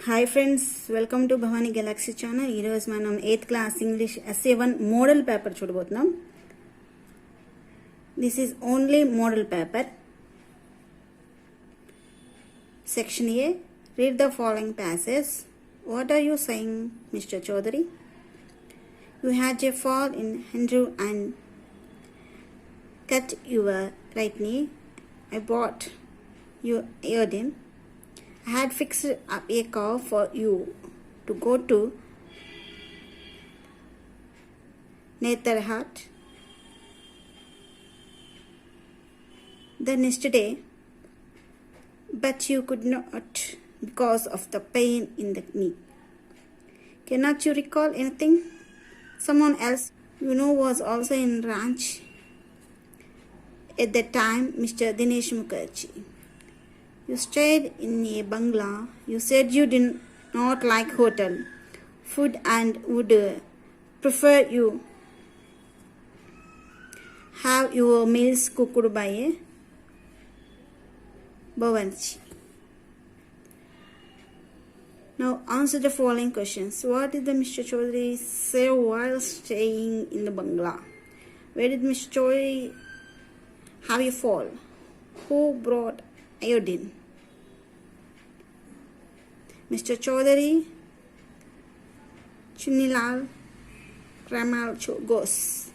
Hi friends, welcome to Bhavani Galaxy channel. ఈరోజు మనం 8th class English SA-1 model paper చూడబోతున్నాం. This is only model paper. Section A. Read the following passage. What are you saying, Mr. Chaudhary? You had a fall in Andrew and cut your right knee. I brought you iodine. I had fixed up a car for you to go to Netherhut. The next day, but you could not because of the pain in the knee. Cannot you recall anything? Someone else you know was also in ranch at that time, Mr. Dinesh Mukherjee. You stayed in a bungalow. You said you did not like hotel food and would prefer you have your meals cooked by a Bawanchi. Now answer the following questions. What did the Mr. Chaudhary say while staying in the bungalow? Where did Mr. Chaudhary have a fall? Who brought iodine? Mr. Chaudhary, Chunilal, Ramal goes.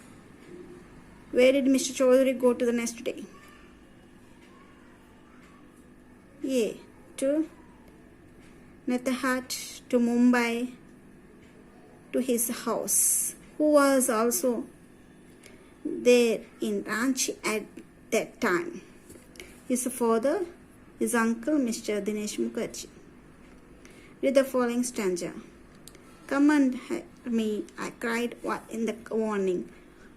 Where did Mr. Chaudhary go to the next day? A. To Netherhut, to Mumbai, to his house. Who was also there in Ranchi at that time? His father, his uncle, Mr. Dinesh Mukherjee. Read the following stanza. Come and help me, I cried in the morning.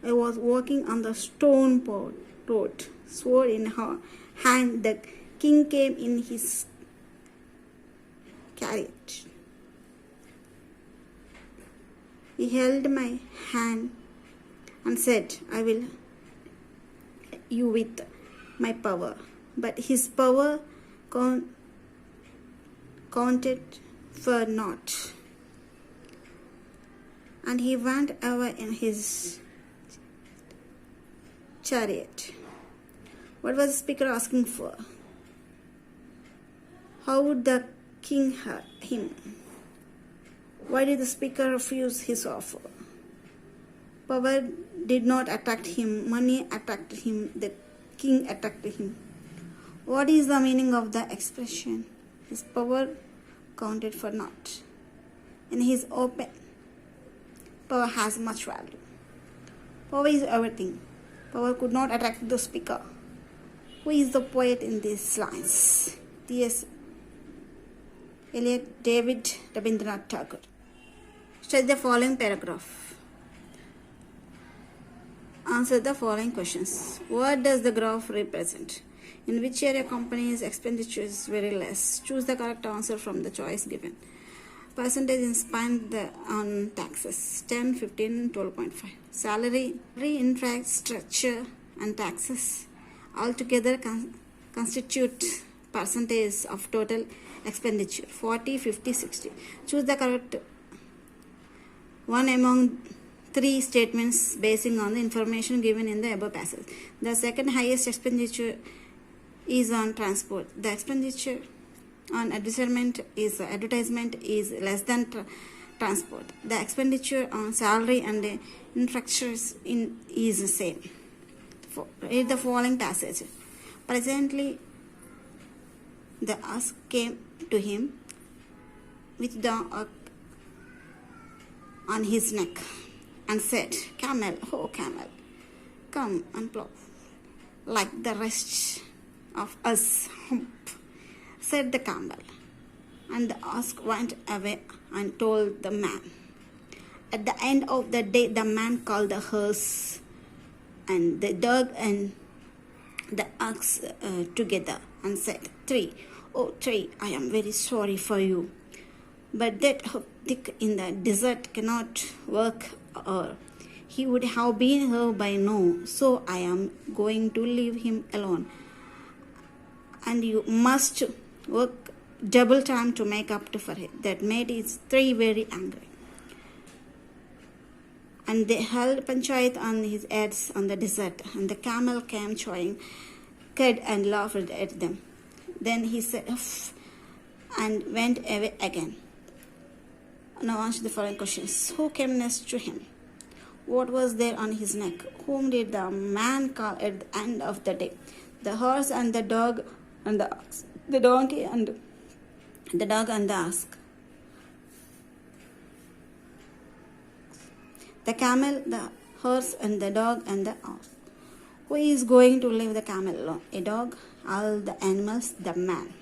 I was walking on the stone road, sword in her hand. The king came in his carriage. He held my hand and said, I will you with my power. But his power counted for naught, and he went away in his chariot. What was the speaker asking for? How would the king hurt him? Why did the speaker refuse his offer? Power did not attack him, money attacked him, the king attacked him. What is the meaning of the expression? His power counted for naught. In his open, power has much value. Power is everything. Power could not attract the speaker. Who is the poet in these lines? T.S. Eliot, David Rabindranath Tagore. Study the following paragraph. Answer the following questions. What does the graph represent? In which area company's expenditure is very less? Choose the correct answer from the choice given. Percentage in spent on taxes 10, 15, 12.5. Salary, infrastructure and taxes altogether constitute percentage of total expenditure 40, 50, 60. Choose the correct one among three statements basing on the information given in the above passage. The second highest expenditure is on transport. The expenditure on advertisement is less than transport. The expenditure on salary and infrastructure is the same. Read the following passage. Presently, the ass came to him with the on his neck and said, Camel, oh camel, come and plow like the rest of us, hump, said the camel. And the ass went away and told the man. At the end of the day, the man called the horse and the dog and the ox together and said, Oh tree, I am very sorry for you, but that thick in the desert cannot work, or he would have been here by now. So I am going to leave him alone, and you must work double time to make up for it. That made his three very angry. And they held panchayat on his heads on the desert, and the camel came chewing cud and laughed at them. Then he said, "Uff," and went away again. Now answer the following questions. Who came next to him? What was there on his neck? Whom did the man call at the end of the day? The horse and the dog and the ox. The donkey and the dog and the ass. The camel, the horse and the dog and the ox. Who is going to leave the camel alone? A dog, all the animals, the man.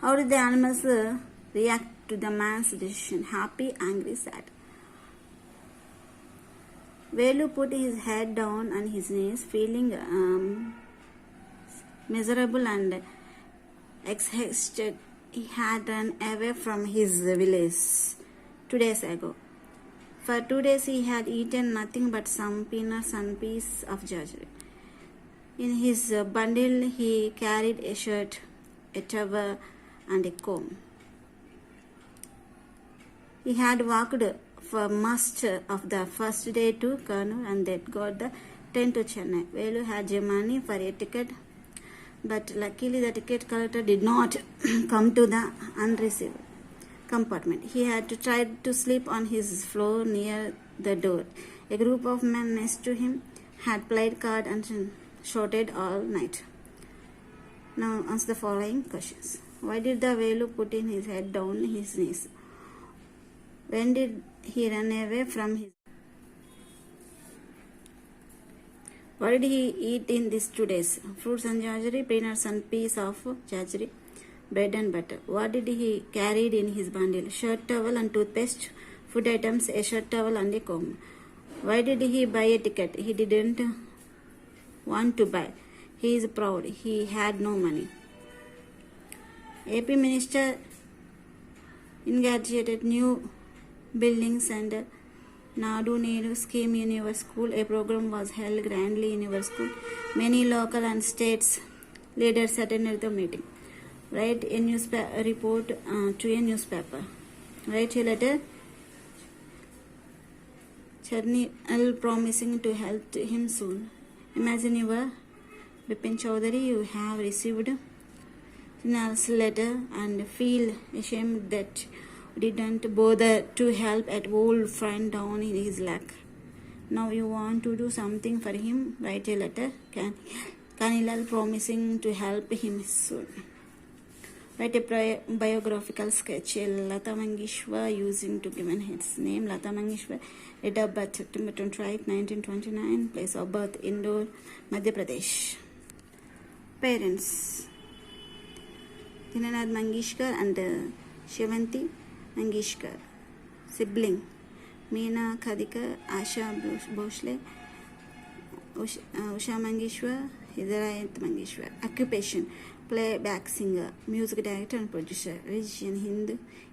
How did the animals react to the man's decision? Happy, angry, sad. Velu put his head down on his knees, feeling miserable and exhausted. He had run away from his village 2 days ago. For 2 days he had eaten nothing but some peanuts and piece of jaggery. In his bundle he carried a shirt, a towel, and a comb. He had walked for most of the first day to Kurnool and then got the train to Chennai. Velu had money for a ticket, but luckily the ticket collector did not come to the unreserved compartment. He had to try to sleep on his floor near the door. A group of men next to him had played cards and shouted all night. Now answer the following questions. Why did the Velu put in his head down his knees? When did he run away from his? What did he eat in these 2 days? Fruits and jaggery, peanuts and piece of jaggery, bread and butter. What did he carry in his bundle? Shirt, towel and toothpaste, food items, a shirt, towel and a comb. Why did he buy a ticket? He didn't want to buy. He is proud. He had no money. AP Minister inaugurated new buildings and Nadu Needu scheme in your school. A program was held grandly in your school. Many local and states leaders attended the meeting. Write a newspaper report to a newspaper. Write a letter. Charnil promising to help him soon. Imagine you were Bipin Chaudhary. You have received Charnil's letter and feel ashamed that didn't bother to help an old friend down in his luck. Now you want to do something for him. Write a letter. Kanilal promising to help him soon. Write a biographical sketch. Lata Mangeshwar using to given his name. Lata Mangeshwar, date of birth September 25, 1929. Place of birth Indore, Madhya Pradesh. Parents Dinanath Mangeshkar and Shivanti Mangeshkar. Sibling Meena Khadikar, Asha Bhosle, Usha Mangeshwar, Hidayat Mangeshwar. Occupation playback singer, music director and producer. Religion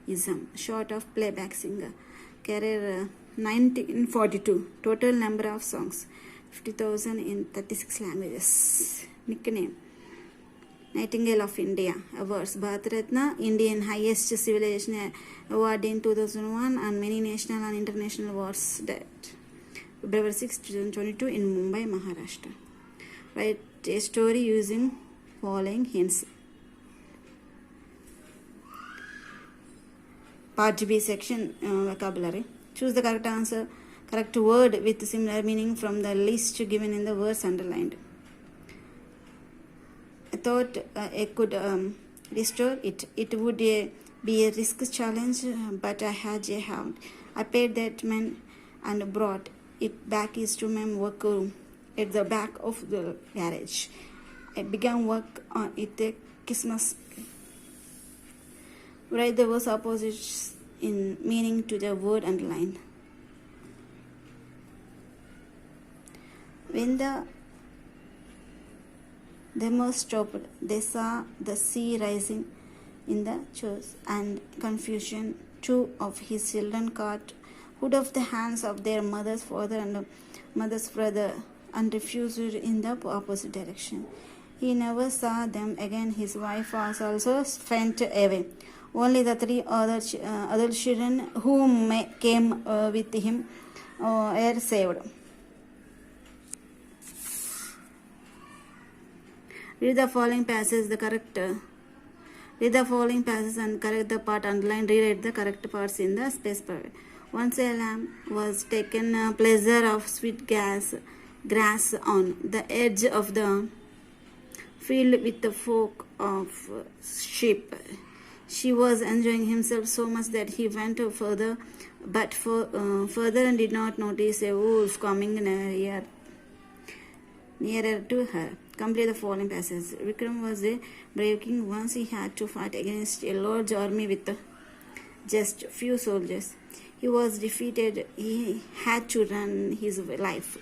Hinduism, short of playback singer. Career 1942. Total number of songs 50,000 in 36 languages. Nickname Nightingale of India. Awards Bharat Ratna, Indian highest civilization award in 2001 and many national and international awards. That February 6, 2022 in Mumbai, Maharashtra. Write a story using following hints. Part B section vocabulary. Choose the correct answer, correct word with similar meaning from the list given in the words underlined. I thought I could restore it. It would be a risk challenge, but I had a hound. I paid that man and brought it back to my work room at the back of the garage. I began work on it at Christmas. Write the words opposites in meaning to the word underlined. When the demo stopped, they saw the sea rising in the church and confusion. Two of his children caught hold of the hands of their mother's father and mother's brother and refused in the opposite direction. He never saw them again. His wife was also went away. Only the three other children who came with him were saved. Read the following passage. Read the following passage and correct the part underlined. Rewrite the correct parts in the space provided. Once a lamb was taken pleasure of sweet grass on the edge of the field with the flock of sheep. She was enjoying himself so much that he went further and did not notice a wolf coming nearer to her. Complete the following passage. Vikram was a brave king. Once he had to fight against a large army with just few soldiers. He was defeated. He had to run his life.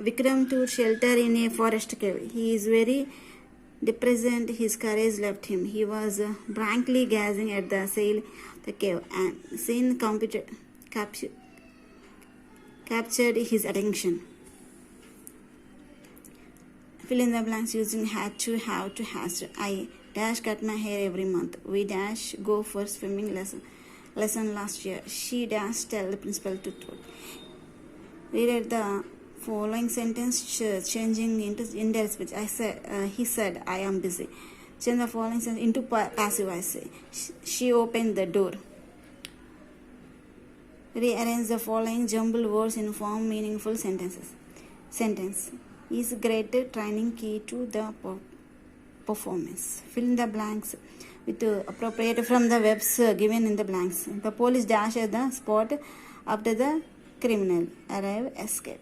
Vikram took shelter in a forest cave. He is very depressed. His courage left him. He was blankly gazing at the sail of the cave, and scene captured his attention. Fill in the blanks using had to, have to, has to. I dash cut my hair every month. We dash go for swimming lesson last year. She dash tell the principal to talk. Read the following sentence changing into indirect speech. He said, I am busy. Change the following sentence into passive voice. She opened the door. Rearrange the following jumbled words and form meaningful sentences. Sentence is great training key to the performance. Fill in the blanks with appropriate from the verbs given in the blanks. The police dash at the spot after the criminal arrive, escape.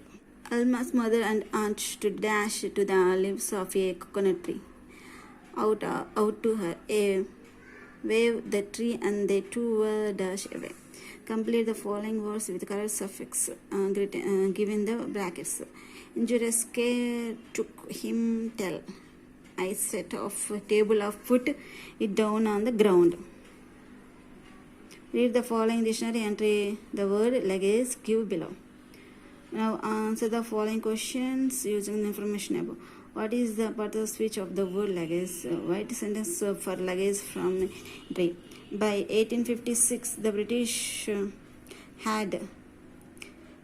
Alma's mother and aunt stood dash to the leaves of a coconut tree. Out to her, wave the tree, and they two were dashed away. Complete the following words with correct suffix given the brackets. Injurious care took him tell. I set off a table of put it down on the ground. Read the following dictionary entry. The word luggage give below. Now answer the following questions using the information above. What is the part of speech of the word luggage? Write sentence for luggage from tree. By 1856, the British had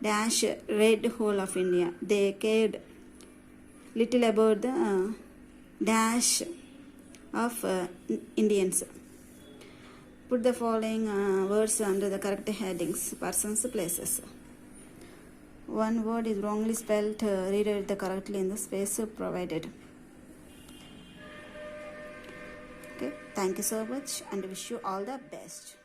dash red whole of India. They cared little about the dash of Indians. Put the following words under the correct headings: persons, places. One word is wrongly spelled. Read it correctly in the space provided. Okay, thank you so much and wish you all the best.